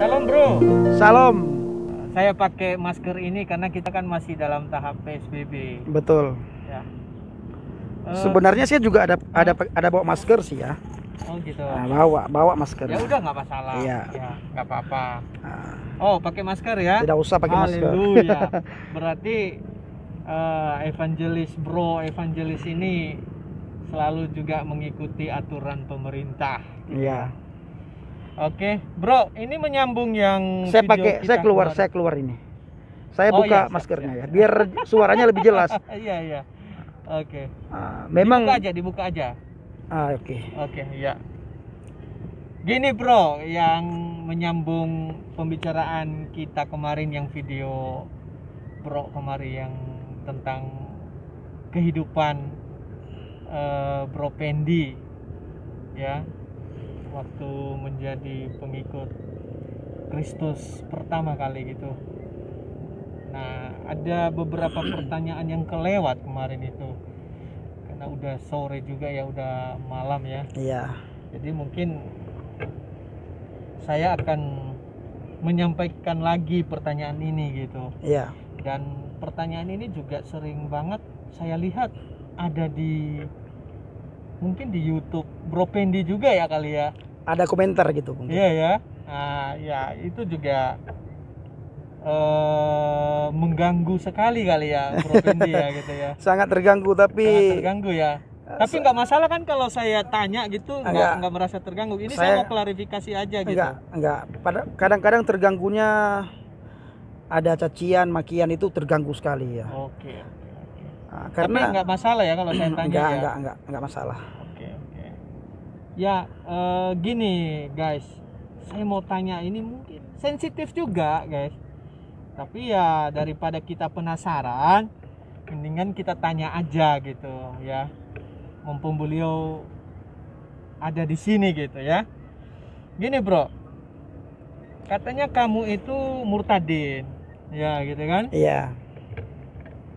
Salam bro. Salam. Saya pakai masker ini karena kita kan masih dalam tahap PSBB. Betul. Ya. Sebenarnya saya juga ada bawa masker sih ya. Oh gitu. Nah, bawa masker. Ya udah nggak masalah. Iya. Ya nggak apa-apa. Nah, Oh pakai masker ya? tidak usah pakai masker. Haleluya. Berarti evangelis ini selalu juga mengikuti aturan pemerintah. Iya. Oke, bro, ini menyambung yang Saya video saya keluar ini. Saya Oh, buka iya, siap, maskernya siap. ya, biar suaranya lebih jelas. Iya, iya. Oke. Memang. Dibuka aja. Oke. Oke, iya. Gini, bro, yang menyambung pembicaraan kita kemarin yang video bro kemarin yang tentang kehidupan Bro Pendi ya, waktu menjadi pengikut Kristus pertama kali gitu. Nah, ada beberapa pertanyaan yang kelewat kemarin itu karena udah sore juga ya, udah malam ya. Iya. Jadi mungkin saya akan menyampaikan lagi pertanyaan ini gitu. Iya. Dan pertanyaan ini juga sering banget saya lihat ada mungkin di YouTube Bro Pendi juga ya kali ya. Ada komentar gitu mungkin. Iya ya. Nah, ya itu juga mengganggu sekali kali ya Bro Pendi ya gitu ya. Sangat terganggu tapi. Sangat terganggu ya. Tapi nggak masalah kan kalau saya tanya gitu, nggak merasa terganggu. Ini saya mau klarifikasi aja gitu. Enggak. Kadang-kadang terganggunya ada cacian, makian, itu terganggu sekali ya. Oke. Karena tapi nggak masalah ya kalau saya tanya ya. Enggak masalah. Oke. Ya gini guys, saya mau tanya ini mungkin sensitif juga guys. Tapi ya daripada kita penasaran, mendingan kita tanya aja gitu ya. Mumpung beliau ada di sini gitu ya. Gini bro, katanya kamu itu murtadin, ya gitu kan? Iya.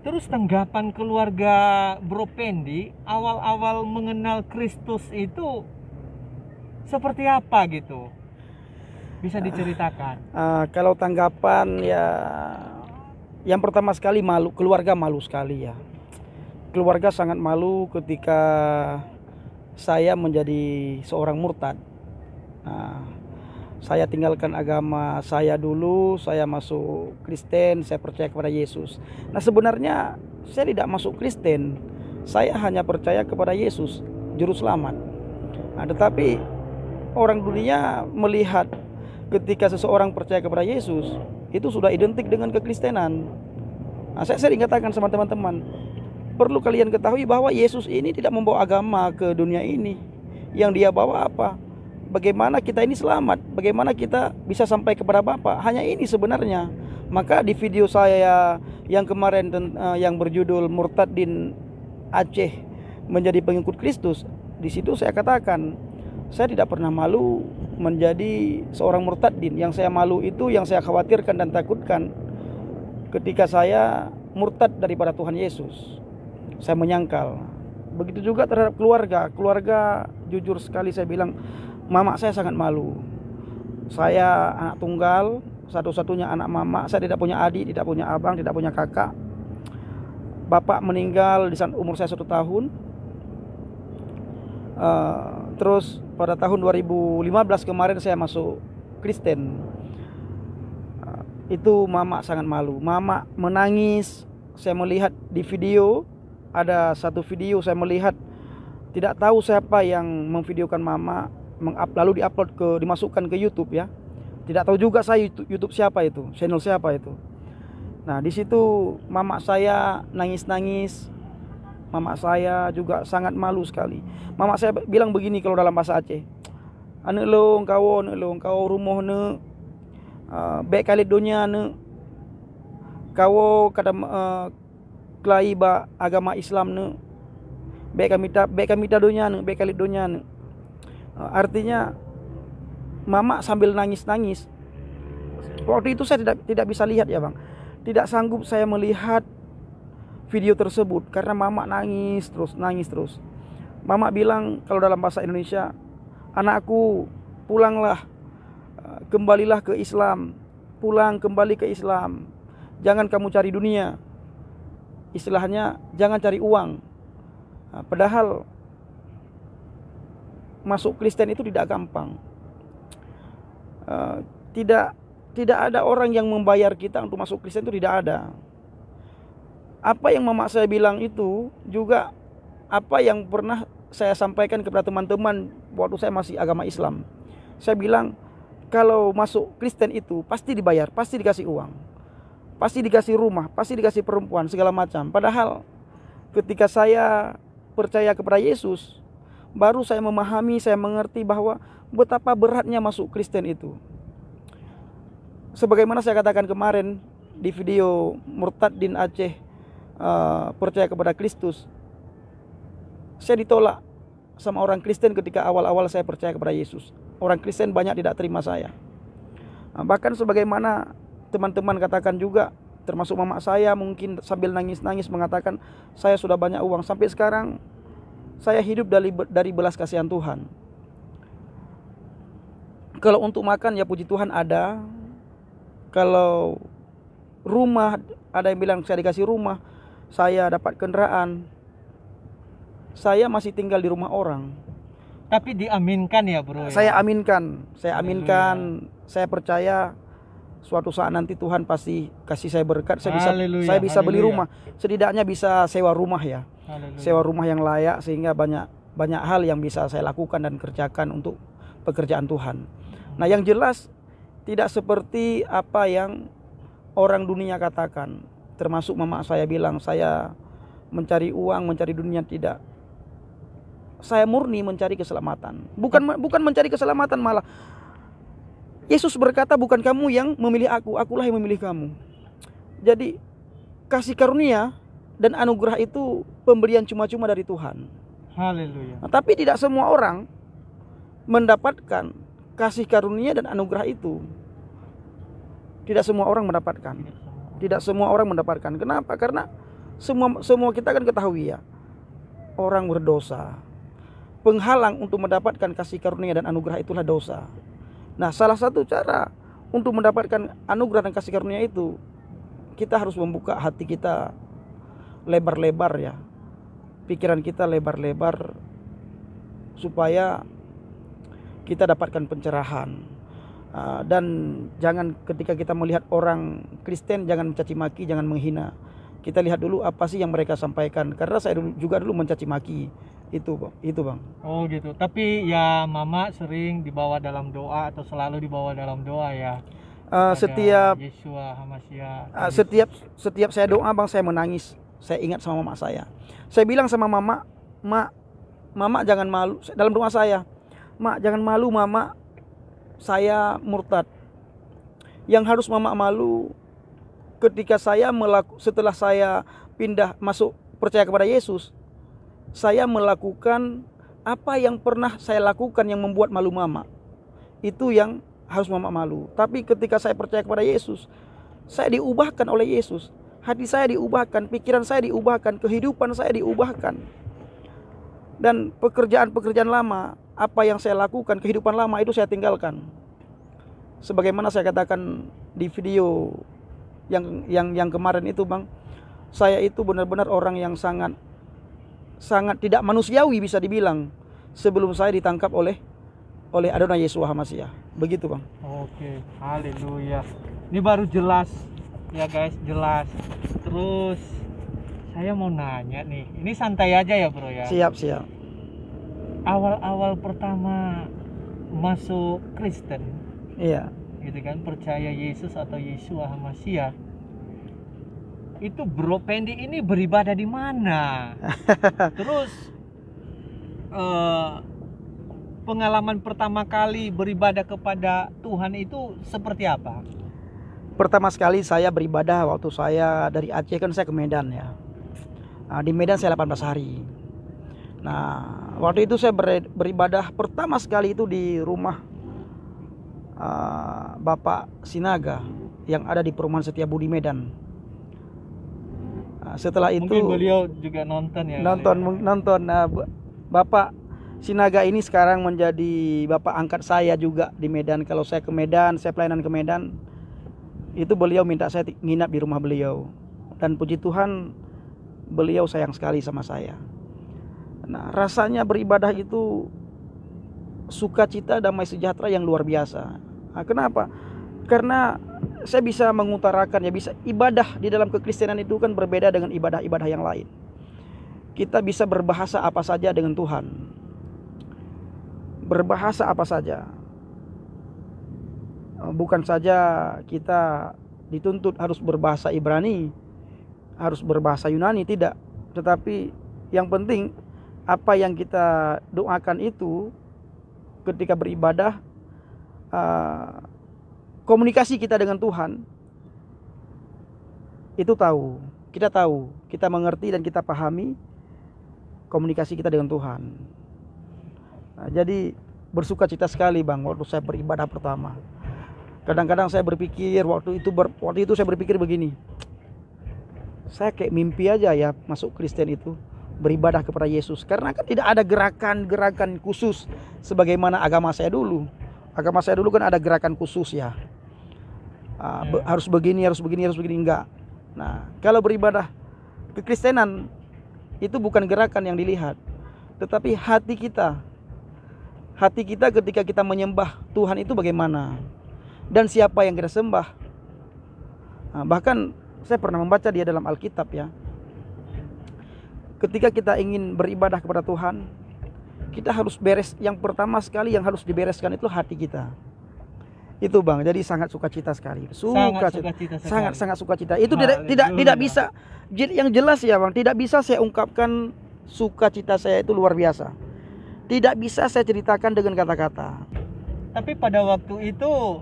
Terus tanggapan keluarga Bro Pendi awal-awal mengenal Kristus itu seperti apa gitu? Bisa diceritakan? Kalau tanggapan ya, yang pertama sekali malu, keluarga malu sekali ya. Keluarga sangat malu ketika saya menjadi seorang murtad. Saya tinggalkan agama saya dulu, saya masuk Kristen, saya percaya kepada Yesus. Nah sebenarnya saya tidak masuk Kristen, saya hanya percaya kepada Yesus, Juru Selamat. Tetapi orang dunia melihat ketika seseorang percaya kepada Yesus, itu sudah identik dengan kekristenan. Saya sering katakan sama teman-teman, perlu kalian ketahui bahwa Yesus ini tidak membawa agama ke dunia ini. Yang dia bawa apa? Bagaimana kita ini selamat, bagaimana kita bisa sampai kepada Bapa. Hanya ini sebenarnya. Maka di video saya yang kemarin yang berjudul Murtadin Aceh menjadi pengikut Kristus, di situ saya katakan saya tidak pernah malu menjadi seorang murtadin. Yang saya malu itu, yang saya khawatirkan dan takutkan ketika saya murtad daripada Tuhan Yesus. Saya menyangkal. Begitu juga terhadap keluarga jujur sekali saya bilang, mama saya sangat malu. Saya anak tunggal, satu-satunya anak mama. Saya tidak punya adik, tidak punya abang, tidak punya kakak. Bapak meninggal di saat umur saya 1 tahun. Terus pada tahun 2015 kemarin saya masuk Kristen. Itu mama sangat malu. Mama menangis. Saya melihat di video, ada satu video saya melihat, tidak tahu siapa yang memvideokan mama, lalu dimasukkan ke YouTube ya. Tidak tahu juga saya YouTube siapa itu, channel siapa itu. Nah di situ mama saya nangis-nangis. Mama saya juga sangat malu sekali. Mama saya bilang begini kalau dalam bahasa Aceh, ane lo engkau rumah ne baik kali dunia ne kau kata kelai ba agama Islam ne baik kami dunia ne baik kali dunia ne. Artinya mama sambil nangis-nangis. Waktu itu saya tidak bisa lihat ya bang, tidak sanggup saya melihat video tersebut karena mama nangis terus. Mama bilang kalau dalam bahasa Indonesia, anakku pulanglah, kembalilah ke Islam, pulang kembali ke Islam. Jangan kamu cari dunia. Istilahnya jangan cari uang. Nah, padahal masuk Kristen itu tidak gampang. Tidak ada orang yang membayar kita untuk masuk Kristen, itu tidak ada. Apa yang mama saya bilang itu juga apa yang pernah saya sampaikan kepada teman-teman waktu saya masih agama Islam. Saya bilang kalau masuk Kristen itu pasti dibayar, pasti dikasih uang, pasti dikasih rumah, pasti dikasih perempuan, segala macam. Padahal ketika saya percaya kepada Yesus, baru saya memahami, saya mengerti bahwa betapa beratnya masuk Kristen itu. Sebagaimana saya katakan kemarin di video Murtadin Aceh percaya kepada Kristus, saya ditolak sama orang Kristen ketika awal-awal saya percaya kepada Yesus. Orang Kristen banyak tidak terima saya. Bahkan sebagaimana teman-teman katakan juga, termasuk mama saya mungkin sambil nangis-nangis mengatakan, saya sudah banyak uang. Sampai sekarang saya hidup dari belas kasihan Tuhan. Kalau untuk makan ya puji Tuhan ada. Kalau rumah, ada yang bilang saya dikasih rumah, saya dapat kendaraan. Saya masih tinggal di rumah orang. Tapi diaminkan ya bro. Saya aminkan. Saya percaya suatu saat nanti Tuhan pasti kasih saya berkat. Saya bisa beli rumah. Setidaknya bisa sewa rumah ya. Sewa rumah yang layak, sehingga banyak hal yang bisa saya lakukan dan kerjakan untuk pekerjaan Tuhan. Nah, yang jelas tidak seperti apa yang orang dunia katakan. Termasuk mama saya bilang saya mencari uang, mencari dunia, tidak. Saya murni mencari keselamatan. Bukan mencari keselamatan, malah Yesus berkata, bukan kamu yang memilih aku, akulah yang memilih kamu. Jadi kasih karunia dan anugerah itu pemberian cuma-cuma dari Tuhan. Haleluya. Nah, tapi tidak semua orang mendapatkan kasih karunia dan anugerah itu. Tidak semua orang mendapatkan. Tidak semua orang mendapatkan. Kenapa? Karena semua kita kan ketahui ya, orang berdosa. Penghalang untuk mendapatkan kasih karunia dan anugerah itulah dosa. Nah, salah satu cara untuk mendapatkan anugerah dan kasih karunia itu, kita harus membuka hati kita lebar-lebar ya. Pikiran kita lebar-lebar supaya kita dapatkan pencerahan. Dan jangan ketika kita melihat orang Kristen, jangan mencaci maki, jangan menghina. Kita lihat dulu apa sih yang mereka sampaikan. Karena saya juga dulu mencaci maki. Itu bang. Oh gitu. Tapi ya mama sering dibawa dalam doa atau selalu dibawa dalam doa ya. Setiap Yeshua Hamashiach. Setiap saya doa bang, saya menangis. Saya ingat sama mama saya. Saya bilang sama mama, mama jangan malu. Dalam doa saya, mak jangan malu mama, saya murtad. Yang harus mama malu ketika setelah saya pindah masuk percaya kepada Yesus, saya melakukan apa yang pernah saya lakukan yang membuat malu mama. Itu yang harus mama malu. Tapi ketika saya percaya kepada Yesus, saya diubahkan oleh Yesus. Hati saya diubahkan, pikiran saya diubahkan, kehidupan saya diubahkan. Dan pekerjaan-pekerjaan lama, apa yang saya lakukan, kehidupan lama itu saya tinggalkan. Sebagaimana saya katakan di video yang kemarin itu bang, saya itu benar-benar orang yang sangat tidak manusiawi bisa dibilang sebelum saya ditangkap oleh Adonai Yeshua Hamashiach. Begitu bang. Oke, haleluya. Ini baru jelas ya guys, jelas. Terus saya mau nanya nih, ini santai aja ya bro ya. Siap. Awal pertama masuk Kristen, iya, gitu kan, percaya Yesus atau Yeshua Hamashiach, itu bro Pendi ini beribadah di mana? Terus pengalaman pertama kali beribadah kepada Tuhan itu seperti apa? Pertama sekali saya beribadah waktu saya dari Aceh, kan saya ke Medan ya. Nah, di Medan saya 18 hari. Nah, waktu itu saya beribadah pertama sekali itu di rumah Bapak Sinaga yang ada di Perumahan Setiabudi Medan. Setelah itu mungkin beliau juga nonton ya. Nonton. Bapak Si Naga ini sekarang menjadi bapak angkat saya juga di Medan. Kalau saya ke Medan, saya pelayanan ke Medan, itu beliau minta saya nginap di rumah beliau. Dan puji Tuhan, beliau sayang sekali sama saya. Nah, rasanya beribadah itu sukacita, damai sejahtera yang luar biasa. Nah, kenapa? Karena saya bisa mengutarakan, ya, bisa ibadah di dalam kekristenan itu kan berbeda dengan ibadah-ibadah yang lain. Kita bisa berbahasa apa saja dengan Tuhan. Berbahasa apa saja. Bukan saja kita dituntut harus berbahasa Ibrani, harus berbahasa Yunani, tidak. Tetapi yang penting apa yang kita doakan itu ketika beribadah, komunikasi kita dengan Tuhan itu kita mengerti dan kita pahami komunikasi kita dengan Tuhan. Nah, jadi bersukacita sekali Bang waktu saya beribadah pertama. Kadang-kadang saya berpikir waktu itu saya berpikir begini, saya kayak mimpi aja ya masuk Kristen itu, beribadah kepada Yesus. Karena kan tidak ada gerakan-gerakan khusus sebagaimana agama saya dulu. Agama saya dulu kan ada gerakan khusus ya. Harus begini, enggak. Nah, kalau beribadah kekristenan itu bukan gerakan yang dilihat, tetapi hati kita. Hati kita ketika kita menyembah Tuhan itu bagaimana, dan siapa yang kita sembah. Nah, bahkan saya pernah membaca dia dalam Alkitab ya. Ketika kita ingin beribadah kepada Tuhan, kita harus beres. Yang pertama sekali yang harus dibereskan itu hati kita. Itu Bang, jadi sangat sukacita sekali. Sangat sukacita. Itu tidak bisa. Yang jelas ya Bang, tidak bisa saya ungkapkan sukacita saya itu luar biasa. Tidak bisa saya ceritakan dengan kata-kata. Tapi pada waktu itu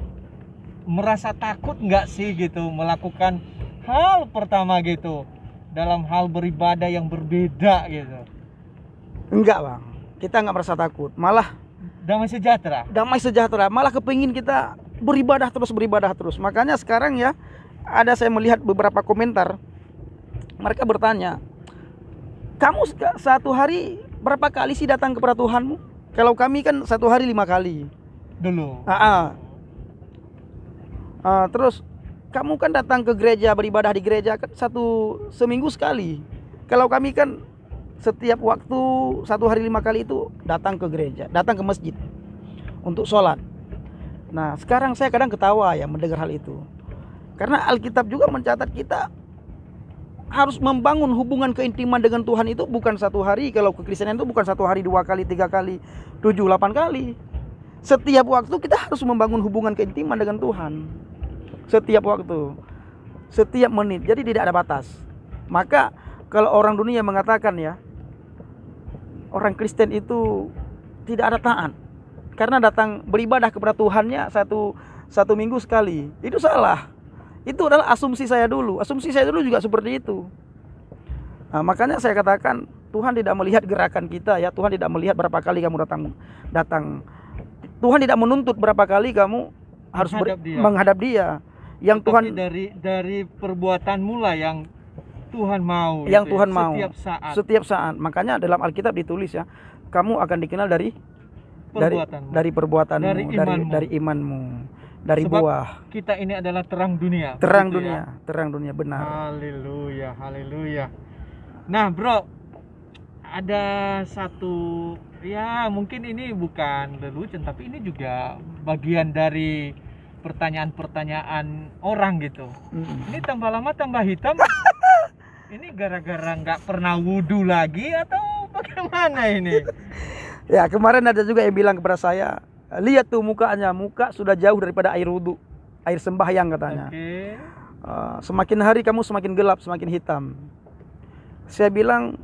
merasa takut nggak sih gitu melakukan hal pertama gitu dalam hal beribadah yang berbeda gitu? Enggak Bang, kita nggak merasa takut, malah damai sejahtera. Malah kepingin kita beribadah terus. Makanya sekarang ya, saya melihat beberapa komentar, mereka bertanya, kamu satu hari berapa kali sih datang kepada Tuhanmu? Kalau kami kan satu hari 5 kali dulu. Terus kamu kan datang ke gereja, beribadah di gereja kan seminggu sekali. Kalau kami kan setiap waktu 1 hari 5 kali itu datang ke gereja, datang ke masjid untuk sholat. Nah, sekarang saya kadang ketawa ya mendengar hal itu, karena Alkitab juga mencatat kita harus membangun hubungan keintiman dengan Tuhan itu bukan 1 hari. Kalau kekristenan itu bukan 1 hari, 2 kali, 3 kali, 7, 8 kali. Setiap waktu kita harus membangun hubungan keintiman dengan Tuhan. Setiap waktu, setiap menit. Jadi tidak ada batas. Maka kalau orang dunia mengatakan ya, orang Kristen itu tidak ada taat karena datang beribadah kepada Tuhannya satu minggu sekali, itu salah. Itu adalah asumsi saya dulu. Asumsi saya dulu juga seperti itu. Nah, makanya saya katakan Tuhan tidak melihat gerakan kita ya. Tuhan tidak melihat berapa kali kamu datang. Tuhan tidak menuntut berapa kali kamu harus menghadap Dia. Yang tapi Tuhan dari perbuatanmu lah yang Tuhan mau. Yang gitu Tuhan ya, mau. Setiap saat. Makanya dalam Alkitab ditulis ya, kamu akan dikenal dari perbuatanmu, dari imanmu, dari sebab buah. Kita ini adalah terang dunia. Terang ya? dunia benar. Haleluya. Nah, Bro, ada satu ya, mungkin ini bukan lelucon tapi ini juga bagian dari pertanyaan-pertanyaan orang gitu. Ini tambah lama tambah hitam. Ini gara-gara nggak pernah wudhu lagi atau bagaimana ini? Ya, kemarin ada juga yang bilang kepada saya, lihat tuh mukanya, muka sudah jauh daripada air wudhu, air sembahyang katanya. Semakin hari kamu semakin gelap, semakin hitam. Saya bilang,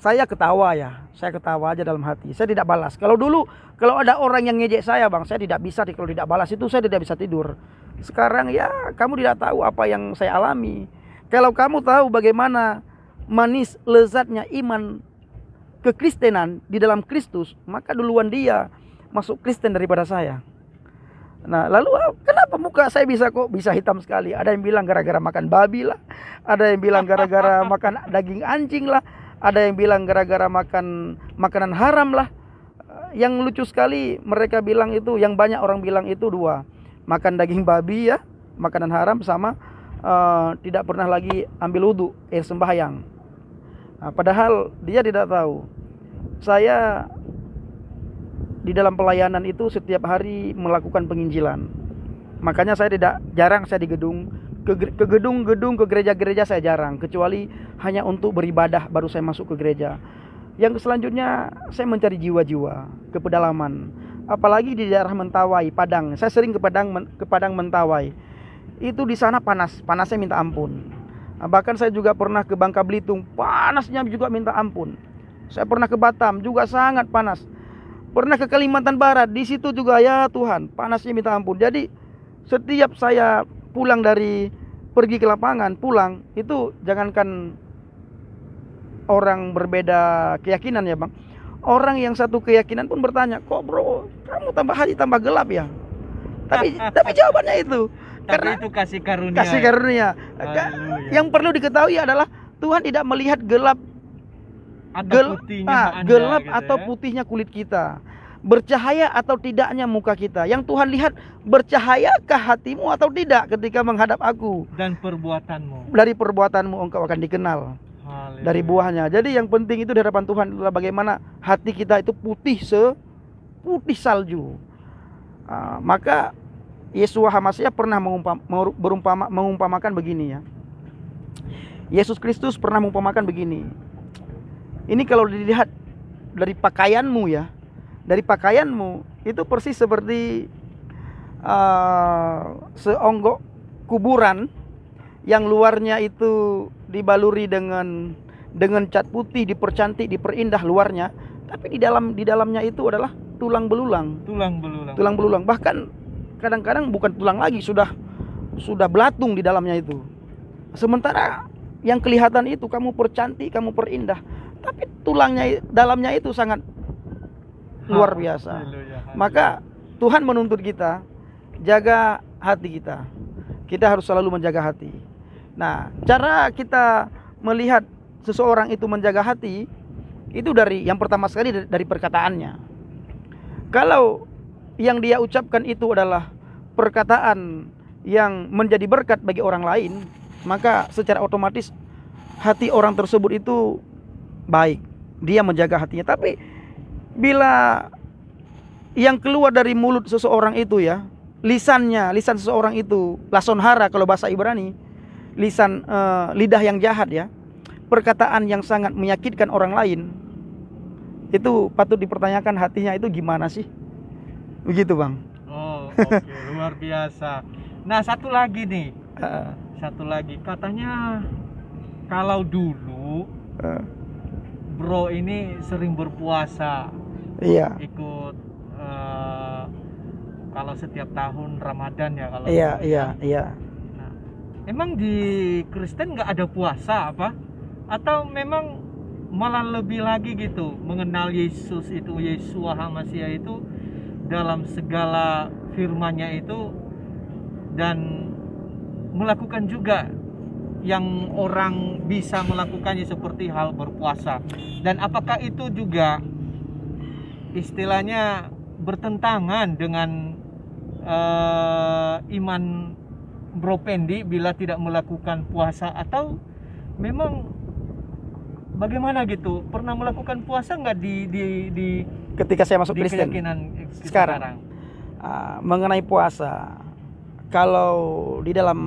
saya ketawa aja dalam hati. Saya tidak balas. Kalau dulu, kalau ada orang yang ngejek saya Bang, saya tidak bisa, kalau tidak balas itu saya tidak bisa tidur. Sekarang ya, kamu tidak tahu apa yang saya alami. Kalau kamu tahu bagaimana manis lezatnya iman kekristenan di dalam Kristus, maka duluan dia masuk Kristen daripada saya. Nah, lalu kenapa muka saya bisa hitam sekali? Ada yang bilang gara-gara makan babi lah, ada yang bilang gara-gara makan daging anjing lah, ada yang bilang gara-gara makan makanan haram lah. yang lucu sekali mereka bilang itu, yang banyak orang bilang itu dua, makan daging babi ya, makanan haram, sama tidak pernah lagi ambil wudhu, sembahyang. Nah, padahal dia tidak tahu, saya di dalam pelayanan itu setiap hari melakukan penginjilan. Makanya saya jarang saya di gedung, ke gedung-gedung, ke gereja-gereja saya jarang, kecuali hanya untuk beribadah baru saya masuk ke gereja. Yang selanjutnya saya mencari jiwa-jiwa ke pedalaman, apalagi di daerah Mentawai, Padang. Saya sering ke Padang Mentawai. Itu di sana panasnya minta ampun. Bahkan saya juga pernah ke Bangka Belitung, panasnya juga minta ampun. Saya pernah ke Batam, juga sangat panas. Pernah ke Kalimantan Barat, di situ juga ya Tuhan, panasnya minta ampun. Jadi setiap saya pulang pergi ke lapangan, pulang, itu jangankan orang berbeda keyakinan ya Bang, orang yang satu keyakinan pun bertanya, kok bro, kamu tambah hari tambah gelap ya? Tapi jawabannya itu, karena itu kasih karunia. Kasih karunia. Yang perlu diketahui adalah Tuhan tidak melihat gelap gelap gitu atau putihnya kulit kita, bercahaya atau tidaknya muka kita. Yang Tuhan lihat, bercahayakah hatimu atau tidak ketika menghadap aku. Dan perbuatanmu. Dari perbuatanmu engkau akan dikenal. Haleluya. Dari buahnya. Jadi yang penting itu di hadapan Tuhan adalah bagaimana hati kita itu putih seputih salju. Maka Yeshua HaMashiach pernah mengumpamakan begini ya. Yesus Kristus pernah mengumpamakan begini. Ini kalau dilihat dari pakaianmu ya, dari pakaianmu itu persis seperti seonggok kuburan yang luarnya itu dibaluri dengan cat putih, dipercantik, diperindah luarnya, tapi di dalamnya itu adalah tulang belulang. Bahkan kadang-kadang bukan tulang lagi, sudah belatung di dalamnya itu. Sementara yang kelihatan itu kamu percantik, kamu perindah, tapi tulangnya dalamnya itu sangat luar biasa. Maka Tuhan menuntut kita jaga hati kita. Kita harus selalu menjaga hati. Nah, cara kita melihat seseorang itu menjaga hati itu yang pertama sekali dari perkataannya. Kalau yang dia ucapkan itu adalah perkataan yang menjadi berkat bagi orang lain, maka secara otomatis hati orang tersebut itu baik, dia menjaga hatinya. Tapi bila yang keluar dari mulut seseorang itu ya, lisan seseorang itu lason hara kalau bahasa Ibrani, lidah yang jahat ya, perkataan yang sangat menyakitkan orang lain, itu patut dipertanyakan hatinya itu gimana sih. Begitu Bang. Oh, oke. Luar biasa. Nah, satu lagi nih. Katanya kalau dulu bro ini sering berpuasa. Iya. Ikut kalau setiap tahun Ramadan ya kalau. Iya. Nah, emang di Kristen nggak ada puasa apa? Atau memang malah lebih lagi gitu mengenal Yesus itu, Yeshua HaMashiach itu dalam segala firman-Nya itu, dan melakukan juga yang orang bisa melakukannya seperti hal berpuasa. Dan apakah itu juga istilahnya bertentangan dengan iman Bro Pendi bila tidak melakukan puasa, atau memang bagaimana gitu? Pernah melakukan puasa nggak di ketika saya masuk Kristen sekarang? Mengenai puasa, kalau di dalam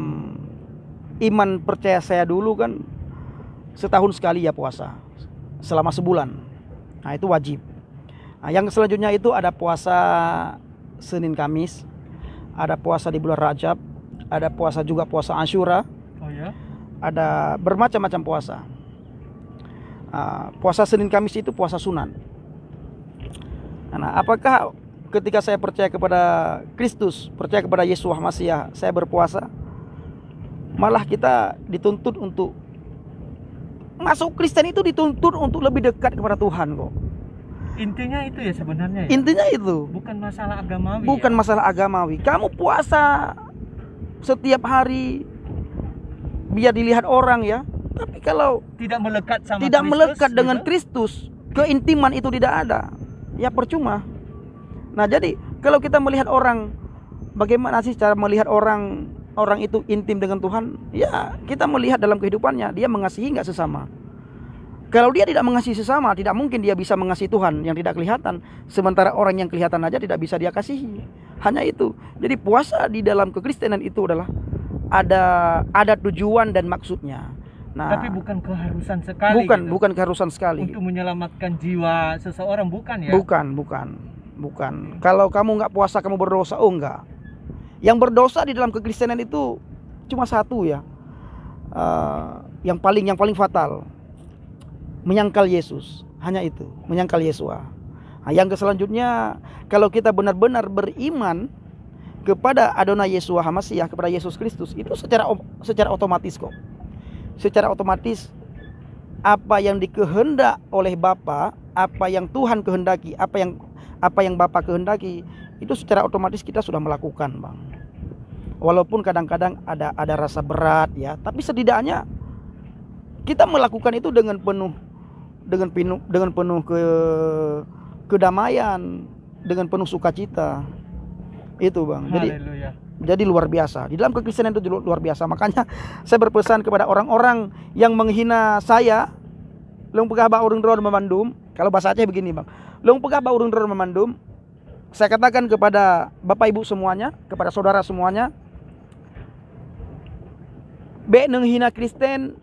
iman percaya saya dulu kan setahun sekali ya puasa selama sebulan. Nah, itu wajib. Nah, yang selanjutnya itu ada puasa Senin Kamis, ada puasa di bulan Rajab, ada puasa juga puasa Asyura. Oh ya? Ada bermacam-macam puasa. Puasa Senin Kamis itu puasa sunan. Nah, apakah ketika saya percaya kepada Kristus, percaya kepada Yeshua HaMashiach, saya berpuasa? Malah kita dituntut untuk masuk Kristen itu, dituntut untuk lebih dekat kepada Tuhan kok. Intinya itu ya sebenarnya ya? Intinya itu. Bukan masalah agamawi. Bukan masalah agamawi. Kamu puasa setiap hari biar dilihat orang ya. Tapi kalau tidak melekat sama tidak Kristus, melekat dengan gitu? Kristus, keintiman itu tidak ada, ya percuma. Nah, jadi kalau kita melihat orang, bagaimana sih cara melihat orang itu intim dengan Tuhan? Ya, kita melihat dalam kehidupannya, dia mengasihi nggak sesama. Kalau dia tidak mengasihi sesama, tidak mungkin dia bisa mengasihi Tuhan yang tidak kelihatan. Sementara orang yang kelihatan aja tidak bisa dia kasihi. Hanya itu. Jadi puasa di dalam kekristenan itu adalah ada tujuan dan maksudnya. Nah, tapi bukan keharusan sekali. Bukan keharusan sekali. Untuk menyelamatkan jiwa seseorang, bukan ya? Bukan. Kalau kamu nggak puasa kamu berdosa, oh enggak. Yang berdosa di dalam kekristenan itu cuma satu ya. Yang paling fatal, menyangkal Yesus. Hanya itu, menyangkal Yesua. Nah, yang selanjutnya, kalau kita benar-benar beriman kepada Adonai Yeshua HaMashiach, kepada Yesus Kristus, itu secara otomatis kok. Secara otomatis apa yang dikehendak oleh Bapa, apa yang Tuhan kehendaki, apa yang Bapa kehendaki, itu secara otomatis kita sudah melakukan, Bang. Walaupun kadang-kadang ada rasa berat ya, tapi setidaknya kita melakukan itu dengan penuh kedamaian, dengan penuh sukacita. Itu, Bang. Jadi luar biasa. Di dalam kekristenan itu luar biasa. Makanya saya berpesan kepada orang-orang yang menghina saya, Long pegah ba urang dron memandum. Kalau bahasa Aceh begini, Bang. Long pegah ba urang dron memandum. Saya katakan kepada Bapak Ibu semuanya, kepada saudara semuanya, be nenghina Kristen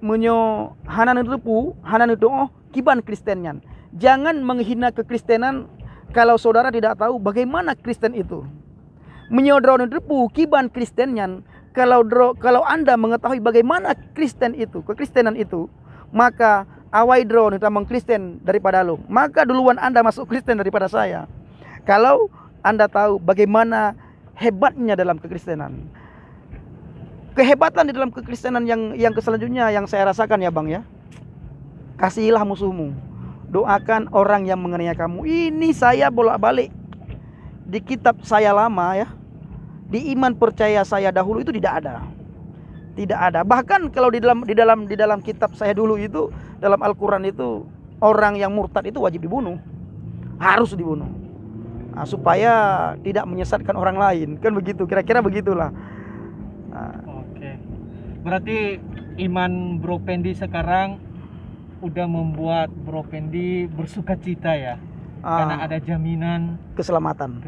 menyo hanan repu, hanan doa kiban Kristennya. Jangan menghina kekristenan kalau saudara tidak tahu bagaimana Kristen itu. Menyodron repu kiban Kristennya. Kalau Anda mengetahui bagaimana Kristen itu, kekristenan itu, maka awai drone kita mengkristen daripada lu. Maka duluan Anda masuk Kristen daripada saya. Kalau Anda tahu bagaimana hebatnya dalam kekristenan. Kehebatan di dalam kekristenan yang selanjutnya yang saya rasakan ya, Bang ya. Kasihilah musuhmu. Doakan orang yang menganiaya kamu. Ini saya bolak-balik di kitab saya lama ya. Di iman percaya saya dahulu itu tidak ada. Tidak ada. Bahkan kalau di dalam kitab saya dulu itu, dalam Al-Qur'an itu, orang yang murtad itu wajib dibunuh. Harus dibunuh. Nah, supaya tidak menyesatkan orang lain. Kan begitu, kira-kira begitulah. Oke. Berarti iman Bro Pendi sekarang udah membuat Bro Pendi bersuka cita ya? Karena ada jaminan keselamatan.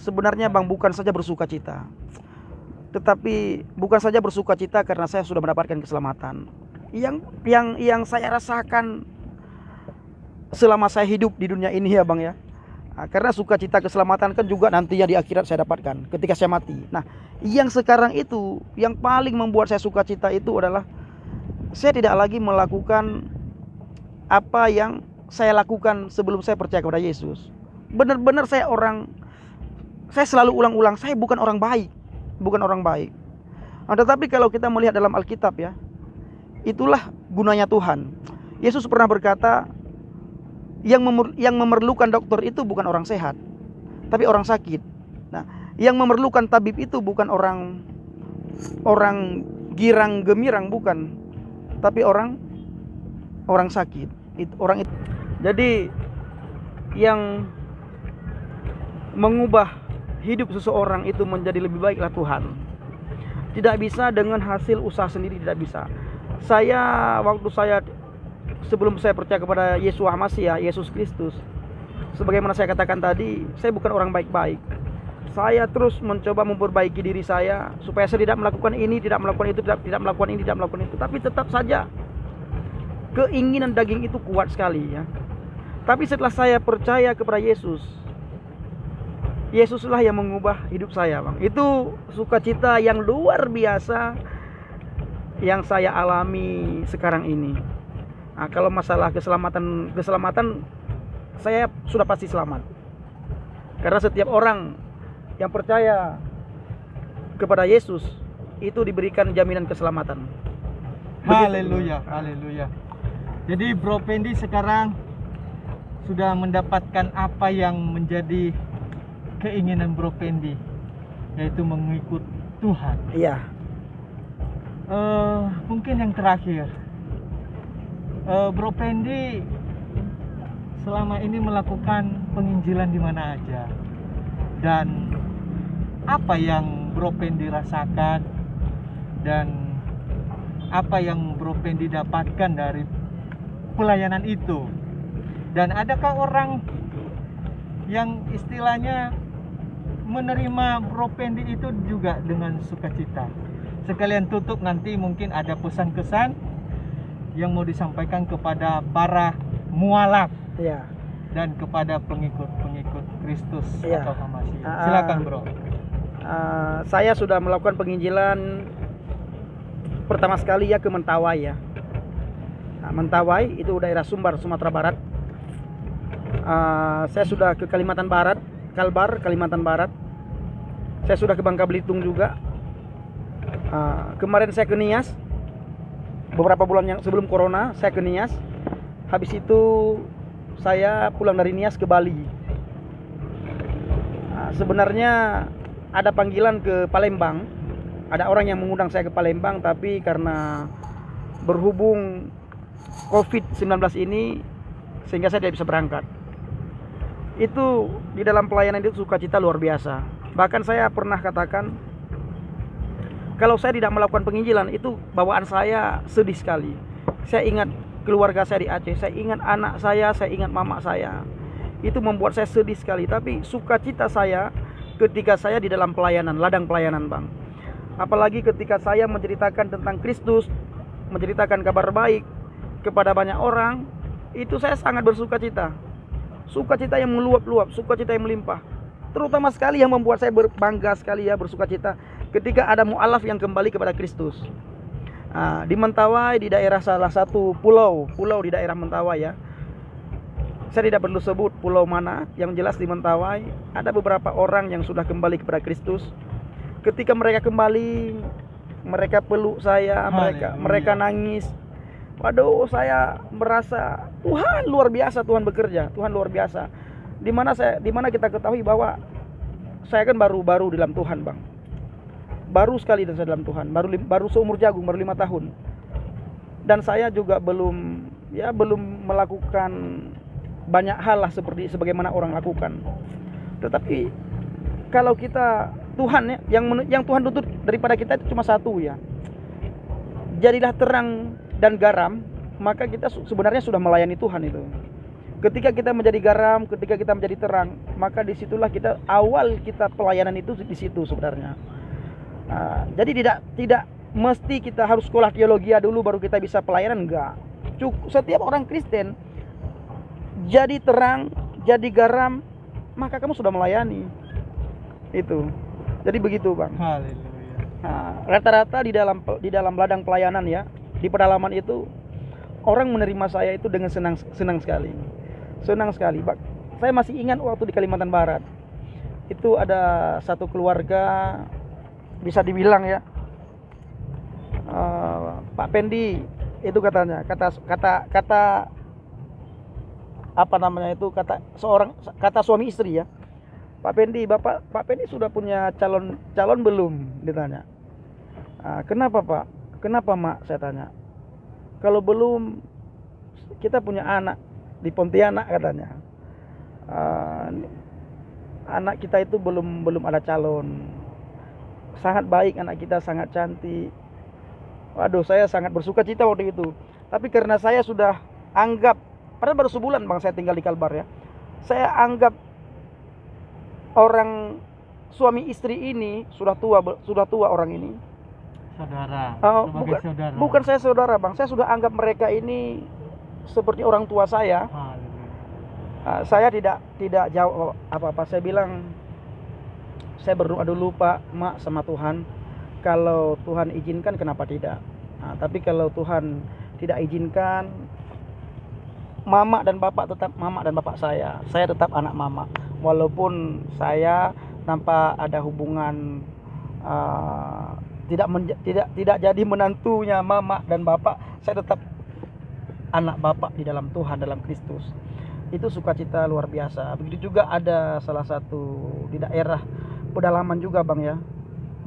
Sebenarnya Bang, bukan saja bersuka cita, tetapi bukan saja bersuka cita karena saya sudah mendapatkan keselamatan. Yang saya rasakan selama saya hidup di dunia ini ya, Bang ya. Karena sukacita keselamatan kan juga nantinya di akhirat saya dapatkan ketika saya mati. Nah, yang sekarang itu yang paling membuat saya sukacita itu adalah saya tidak lagi melakukan apa yang saya lakukan sebelum saya percaya kepada Yesus. Benar-benar saya selalu ulang-ulang, saya bukan orang baik. Nah, tetapi kalau kita melihat dalam Alkitab ya, itulah gunanya Tuhan. Yesus pernah berkata, yang memerlukan dokter itu bukan orang sehat, tapi orang sakit. Nah, yang memerlukan tabib itu bukan orang girang gemirang, bukan, tapi orang sakit. Orang itu. Jadi yang mengubah hidup seseorang itu menjadi lebih baiklah Tuhan. Tidak bisa dengan hasil usaha sendiri, tidak bisa. Sebelum saya percaya kepada Yeshua HaMashiach, Yesus Kristus, sebagaimana saya katakan tadi, saya bukan orang baik-baik. Saya terus mencoba memperbaiki diri saya supaya saya tidak melakukan ini, tidak melakukan itu, tidak melakukan ini, tidak melakukan itu. Tapi tetap saja keinginan daging itu kuat sekali ya. Tapi setelah saya percaya kepada Yesus, Yesuslah yang mengubah hidup saya, Bang. Itu sukacita yang luar biasa yang saya alami sekarang ini. Nah, kalau masalah keselamatan saya sudah pasti selamat. Karena setiap orang yang percaya kepada Yesus itu diberikan jaminan keselamatan. Haleluya, haleluya. Jadi Bro Pendi sekarang sudah mendapatkan apa yang menjadi keinginan Bro Pendi, yaitu mengikut Tuhan. Iya. Mungkin yang terakhir, Bro Pendi selama ini melakukan penginjilan di mana aja, dan apa yang Bro Pendi rasakan dan apa yang Bro Pendi dapatkan dari pelayanan itu. Dan adakah orang yang istilahnya menerima Bro Pendi itu juga dengan sukacita? Sekalian tutup, nanti mungkin ada pesan-kesan yang mau disampaikan kepada para mualaf Ya. dan kepada pengikut-pengikut Kristus Ya. atau Hamasi. Silakan Bro. Saya sudah melakukan penginjilan pertama sekali ya ke Mentawai ya. Mentawai itu daerah Sumbar, Sumatera Barat. Saya sudah ke Kalimantan Barat, Kalbar, Kalimantan Barat. Saya sudah ke Bangka Belitung juga. Kemarin saya ke Nias, beberapa bulan yang sebelum corona saya ke Nias. Habis itu saya pulang dari Nias ke Bali. Sebenarnya ada panggilan ke Palembang. Ada orang yang mengundang saya ke Palembang, tapi karena berhubung COVID-19 ini sehingga saya tidak bisa berangkat. Itu di dalam pelayanan itu sukacita luar biasa. Bahkan saya pernah katakan, kalau saya tidak melakukan penginjilan itu bawaan saya sedih sekali. Saya ingat keluarga saya di Aceh, saya ingat anak saya ingat mama saya. Itu membuat saya sedih sekali. Tapi sukacita saya ketika saya di dalam pelayanan, ladang pelayanan Bang. Apalagi ketika saya menceritakan tentang Kristus, menceritakan kabar baik kepada banyak orang, itu saya sangat bersukacita. Sukacita yang meluap-luap, sukacita yang melimpah. Terutama sekali yang membuat saya berbangga sekali ya, bersukacita ketika ada mu'alaf yang kembali kepada Kristus. Di Mentawai, di daerah salah satu pulau di daerah Mentawai ya. Saya tidak perlu sebut pulau mana, yang jelas di Mentawai ada beberapa orang yang sudah kembali kepada Kristus. Ketika mereka kembali, mereka peluk saya, mereka nangis. Waduh, saya merasa Tuhan luar biasa, Tuhan bekerja, Tuhan luar biasa. Di mana kita ketahui bahwa saya kan baru dalam Tuhan Bang. Baru sekali dalam Tuhan, baru seumur jagung, baru 5 tahun. Dan saya juga belum melakukan banyak hal lah sebagaimana orang lakukan. Tetapi kalau kita Tuhan ya, yang Tuhan tuntut daripada kita itu cuma satu ya. Jadilah terang dan garam, maka kita sebenarnya sudah melayani Tuhan itu. Ketika kita menjadi garam, ketika kita menjadi terang, maka disitulah awal kita pelayanan itu di situ sebenarnya. Jadi tidak mesti kita harus sekolah teologi dulu baru kita bisa pelayanan, enggak. Setiap orang Kristen jadi terang, jadi garam, maka kamu sudah melayani. Itu. Jadi begitu Bang. Haleluya. Rata-rata di dalam ladang pelayanan ya, di pedalaman itu orang menerima saya itu dengan senang sekali. Senang sekali. Saya masih ingat waktu di Kalimantan Barat. Itu ada satu keluarga, bisa dibilang ya, Pak Pendi itu katanya, kata apa namanya itu, kata suami istri ya. Pak Pendi sudah punya calon belum, ditanya. Kenapa Pak? Kenapa Mak? Saya tanya. Kalau belum, kita punya anak di Pontianak katanya. Anak kita itu belum ada calon. Sangat baik anak kita, sangat cantik. Waduh, saya sangat bersuka cita waktu itu. Tapi karena saya sudah anggap, padahal baru sebulan Bang saya tinggal di Kalbar ya. Saya anggap orang suami istri ini sudah tua orang ini. Saudara. Saudara. Bukan saya saudara Bang. Saya sudah anggap mereka ini seperti orang tua saya. Saya tidak jawab apa-apa. Saya bilang, saya berdoa dulu Pak, Mak sama Tuhan. Kalau Tuhan izinkan kenapa tidak? Tapi kalau Tuhan tidak izinkan, Mama dan Bapak tetap Mama dan Bapak saya. Saya tetap anak Mama. Walaupun saya tanpa ada hubungan tidak jadi menantunya Mama dan Bapak, saya tetap anak Bapak di dalam Tuhan, dalam Kristus. Itu sukacita luar biasa. Begitu juga ada salah satu di daerah pedalaman juga Bang ya.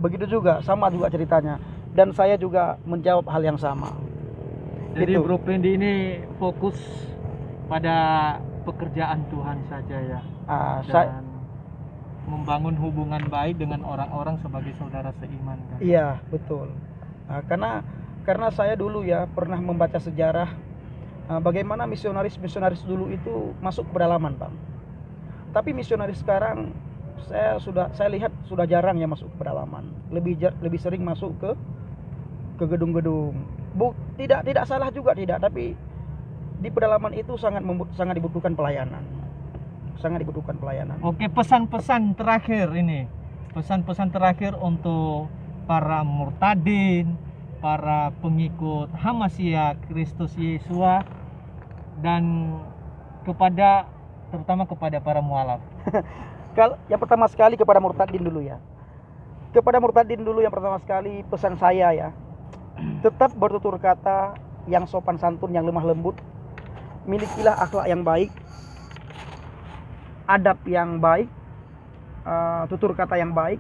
Begitu juga, sama juga ceritanya. Dan saya juga menjawab hal yang sama. Jadi Bro Pendi ini fokus pada pekerjaan Tuhan saja ya. Saya, Dan membangun hubungan baik dengan orang-orang sebagai saudara seiman kan. iya betul. Karena saya dulu ya pernah membaca sejarah bagaimana misionaris dulu itu masuk ke pedalaman, Bang. Tapi misionaris sekarang saya lihat sudah jarang ya masuk ke pedalaman. Lebih sering masuk ke gedung-gedung. Tidak salah juga tidak, tapi di pedalaman itu sangat dibutuhkan pelayanan. Sangat dibutuhkan pelayanan. Oke, pesan-pesan terakhir ini. Pesan-pesan terakhir untuk para murtadin, para pengikut Hamasia Kristus Yesua, dan terutama kepada para mualaf. Kalau yang pertama sekali kepada murtadin dulu ya. Kepada murtadin dulu yang pertama sekali pesan saya ya. Tetap bertutur kata yang sopan santun, yang lemah lembut. Milikilah akhlak yang baik, adab yang baik, tutur kata yang baik.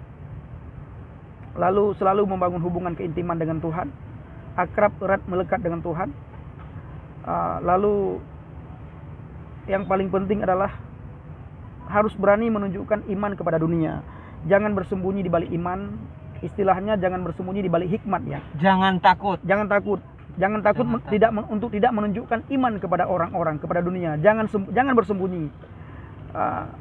Lalu selalu membangun hubungan keintiman dengan Tuhan, akrab erat melekat dengan Tuhan. Lalu yang paling penting adalah harus berani menunjukkan iman kepada dunia. Jangan bersembunyi di balik iman. Istilahnya jangan bersembunyi di balik hikmat ya. Jangan takut. Jangan takut untuk tidak menunjukkan iman kepada orang-orang, kepada dunia. Jangan bersembunyi.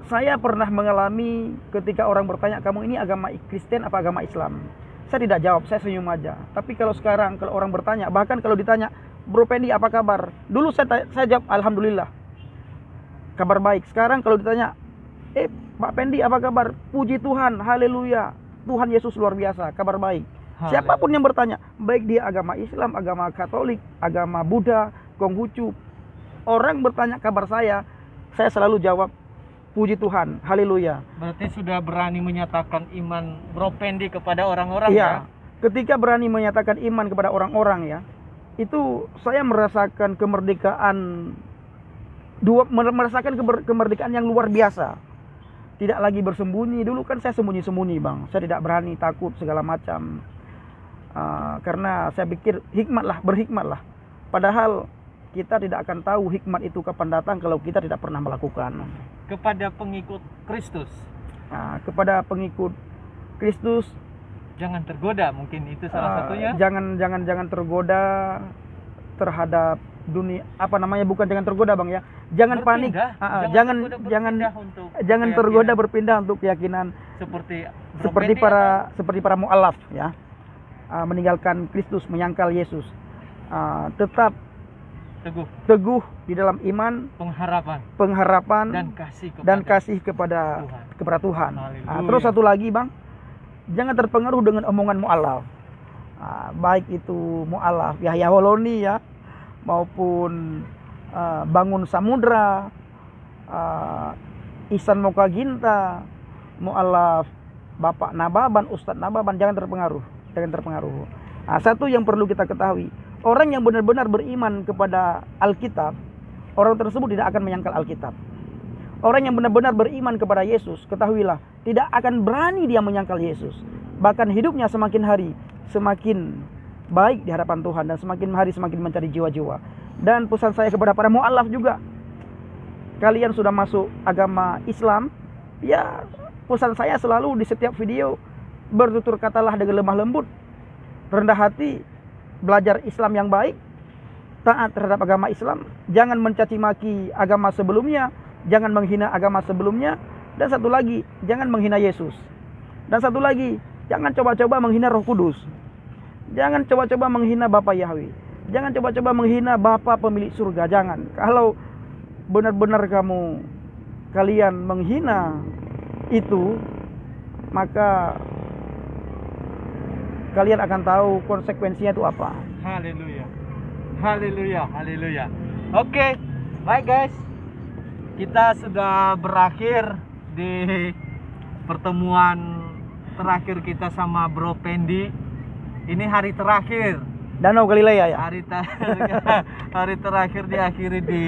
Saya pernah mengalami ketika orang bertanya, kamu ini agama Kristen apa agama Islam? Saya tidak jawab, saya senyum aja. Tapi kalau sekarang kalau orang bertanya, bahkan kalau ditanya, Bro Pendi apa kabar? Dulu saya jawab alhamdulillah, kabar baik. Sekarang kalau ditanya, Pak Pendi apa kabar? Puji Tuhan, haleluya, Tuhan Yesus luar biasa, kabar baik. Siapapun yang bertanya, baik dia agama Islam, agama Katolik, agama Buddha, Konghucu, orang bertanya kabar saya selalu jawab, puji Tuhan, haleluya. Berarti sudah berani menyatakan iman Bro Pendi kepada orang-orang ya? Ya? Ketika berani menyatakan iman kepada orang-orang ya, itu saya merasakan kemerdekaan, kemerdekaan yang luar biasa. Tidak lagi bersembunyi. Dulu kan saya sembunyi-sembunyi, Bang. Saya tidak berani, takut segala macam. Karena saya pikir berhikmatlah. Padahal kita tidak akan tahu hikmat itu kapan datang kalau kita tidak pernah melakukan. Kepada pengikut Kristus. Kepada pengikut Kristus, jangan tergoda, mungkin itu salah satunya. Jangan tergoda terhadap dunia, bukan jangan tergoda, Bang ya. Jangan panik. Jangan tergoda berpindah untuk keyakinan seperti para mualaf ya. Meninggalkan Kristus, menyangkal Yesus. Tetap teguh di dalam iman, pengharapan dan kasih kepada Tuhan. Terus satu lagi, Bang, jangan terpengaruh dengan omongan mualaf. Baik itu mualaf Yahya Holoni ya, maupun Bangun Samudra, Ihsan Mokaginta, mualaf Bapak Nababan, Ustadz Nababan, jangan terpengaruh. Satu yang perlu kita ketahui, orang yang benar-benar beriman kepada Alkitab, orang tersebut tidak akan menyangkal Alkitab. Orang yang benar-benar beriman kepada Yesus, ketahuilah, tidak akan berani dia menyangkal Yesus. Bahkan hidupnya semakin hari semakin baik di hadapan Tuhan, dan semakin hari semakin mencari jiwa-jiwa. Dan pesan saya kepada para mualaf juga, kalian sudah masuk agama Islam, ya pesan saya selalu di setiap video, bertutur katalah dengan lemah lembut, rendah hati, belajar Islam yang baik, taat terhadap agama Islam, jangan mencaci maki agama sebelumnya, jangan menghina agama sebelumnya, dan satu lagi, jangan menghina Yesus. Dan satu lagi, jangan coba-coba menghina Roh Kudus. Jangan coba-coba menghina Bapa Yahweh. Jangan coba-coba menghina Bapa pemilik surga. Jangan. Kalau benar-benar kalian menghina itu, maka kalian akan tahu konsekuensinya itu apa. Haleluya. Haleluya, haleluya. Oke, baik guys. Kita sudah berakhir di pertemuan terakhir kita sama Bro Pendi. Ini hari terakhir Danau Galilea ya. Hari terakhir diakhiri di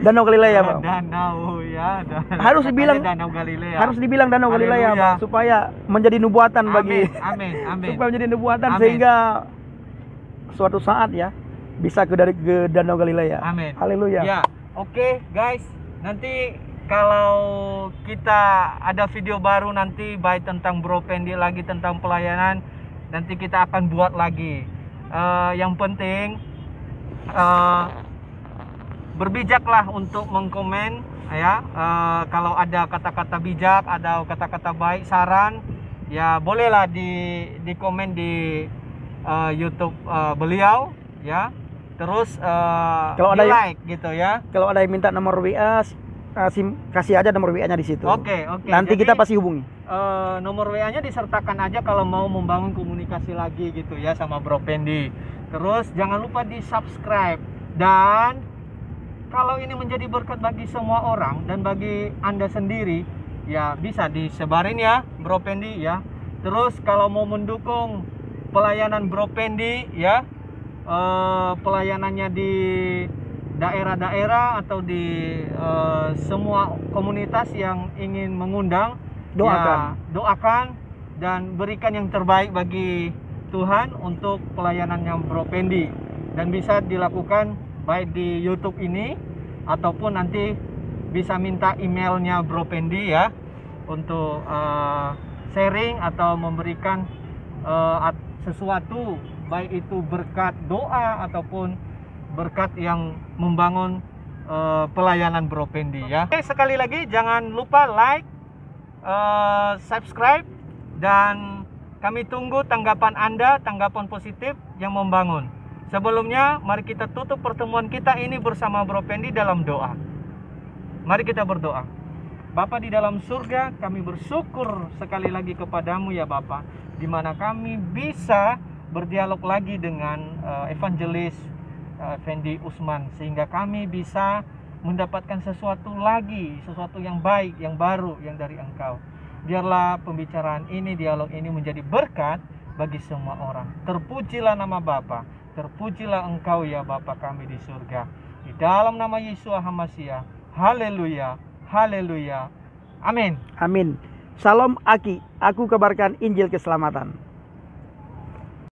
Danau Galilea, Bang. Danau ya. Harus dibilang Danau Galilea. Harus dibilang Danau Galilea, Bang, supaya menjadi nubuatan bagi amin. Supaya menjadi nubuatan sehingga suatu saat ya bisa ke Danau Galilea. Amin. Haleluya. Ya. Oke, guys. Nanti kalau kita ada video baru nanti baik tentang Bro Pendi lagi tentang pelayanan, nanti kita akan buat lagi. Yang penting berbijaklah untuk mengkomen ya. Kalau ada kata-kata bijak, ada kata-kata baik, saran, ya bolehlah di komen di YouTube beliau ya. Terus Kalau ada like gitu ya. Kalau ada yang minta nomor WA, kasih aja nomor WA-nya di situ. Oke. Nanti Jadi, kita pasti hubungi. Nomor WA-nya disertakan aja kalau mau membangun komunikasi lagi gitu ya sama Bro Pendi. Terus jangan lupa di subscribe, dan kalau ini menjadi berkat bagi semua orang dan bagi Anda sendiri, ya bisa disebarin ya Bro Pendi ya. Terus kalau mau mendukung pelayanan Bro Pendi ya, pelayanannya di daerah-daerah atau di semua komunitas yang ingin mengundang, doakan dan berikan yang terbaik bagi Tuhan untuk pelayanannya Bro Pendi, dan bisa dilakukan baik di YouTube ini ataupun nanti bisa minta emailnya Bro Pendi ya untuk sharing atau memberikan sesuatu, baik itu berkat doa ataupun berkat yang membangun pelayanan Bro Pendi ya. Oke, sekali lagi jangan lupa like, subscribe, dan kami tunggu tanggapan Anda, tanggapan positif yang membangun. Sebelumnya, mari kita tutup pertemuan kita ini bersama Bro Pendi dalam doa. Mari kita berdoa. Bapa di dalam surga, kami bersyukur sekali lagi kepadamu ya Bapa, di mana kami bisa berdialog lagi dengan evangelis Fendi Usman, sehingga kami bisa mendapatkan sesuatu lagi, sesuatu yang baik, yang baru, yang dari Engkau. Biarlah pembicaraan ini, dialog ini menjadi berkat bagi semua orang. Terpujilah nama Bapa, terpujilah Engkau ya Bapa kami di surga. Di dalam nama Yeshua HaMashiach. Haleluya, haleluya. Amin. Amin. Salam Aki, aku kabarkan Injil keselamatan.